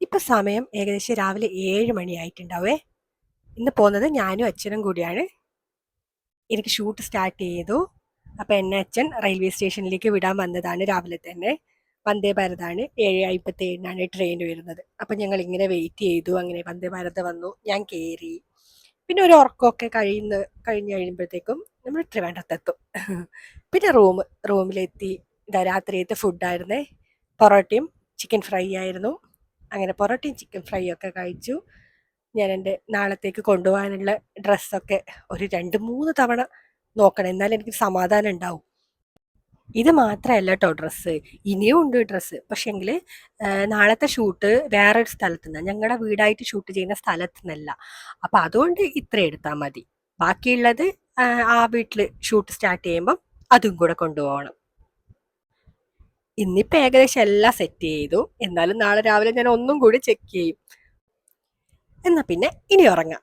ഇപ്പൊ സമയം ഏകദേശം രാവിലെ 7 മണിയായിട്ടുണ്ടാവേ. ഇന്ന് പോകുന്നത് ഞാനും അച്ഛനും കൂടിയാണ്. എനിക്ക് ഷൂട്ട് സ്റ്റാർട്ട് ചെയ്തു. അപ്പൊ എന്നെ അച്ഛൻ റെയിൽവേ സ്റ്റേഷനിലേക്ക് വിടാൻ വന്നതാണ് രാവിലെ തന്നെ. വന്ദേ ഭാരതാണ്, 7:57 ട്രെയിൻ വരുന്നത്. അപ്പൊ ഞങ്ങൾ ഇങ്ങനെ വെയിറ്റ് ചെയ്തു. അങ്ങനെ വന്ദേ ഭാരത് വന്നു, ഞാൻ കയറി. പിന്നെ ഒരു ഉറക്കമൊക്കെ കഴിഞ്ഞ് കഴിയുമ്പോഴത്തേക്കും നമ്മൾ ട്രിവാൻഡ്രത്തെത്തും. പിന്നെ റൂമിലെത്തി. ഇതാ രാത്രിയത്തെ ഫുഡായിരുന്നേ, പൊറോട്ടയും ചിക്കൻ ഫ്രൈ ആയിരുന്നു. അങ്ങനെ പൊറോട്ടയും ചിക്കൻ ഫ്രൈ ഒക്കെ കഴിച്ചു. ഞാൻ എൻ്റെ നാളത്തേക്ക് കൊണ്ടുപോകാനുള്ള ഡ്രസ്സൊക്കെ ഒരു 2-3 തവണ നോക്കണം, എന്നാലും എനിക്ക് സമാധാനം ഉണ്ടാവും. ഇത് മാത്രമല്ല കേട്ടോ ഡ്രസ്സ്, ഇനിയും ഉണ്ട് ഡ്രസ്സ്. പക്ഷേങ്കിൽ നാളത്തെ ഷൂട്ട് വേറൊരു സ്ഥലത്ത് നിന്നാണ്, ഞങ്ങളുടെ വീടായിട്ട് ഷൂട്ട് ചെയ്യുന്ന സ്ഥലത്ത് നിന്നല്ല. അപ്പം അതുകൊണ്ട് ഇത്ര എടുത്താൽ മതി. ബാക്കിയുള്ളത് ആ വീട്ടിൽ ഷൂട്ട് സ്റ്റാർട്ട് ചെയ്യുമ്പം അതും കൂടെ കൊണ്ടുപോകണം. ഇന്നിപ്പോൾ ഏകദേശം എല്ലാം സെറ്റ് ചെയ്തു. എന്നാലും നാളെ രാവിലെ ഞാൻ ഒന്നും കൂടി ചെക്ക് ചെയ്യും. എന്നാൽ പിന്നെ ഇനി ഉറങ്ങാം.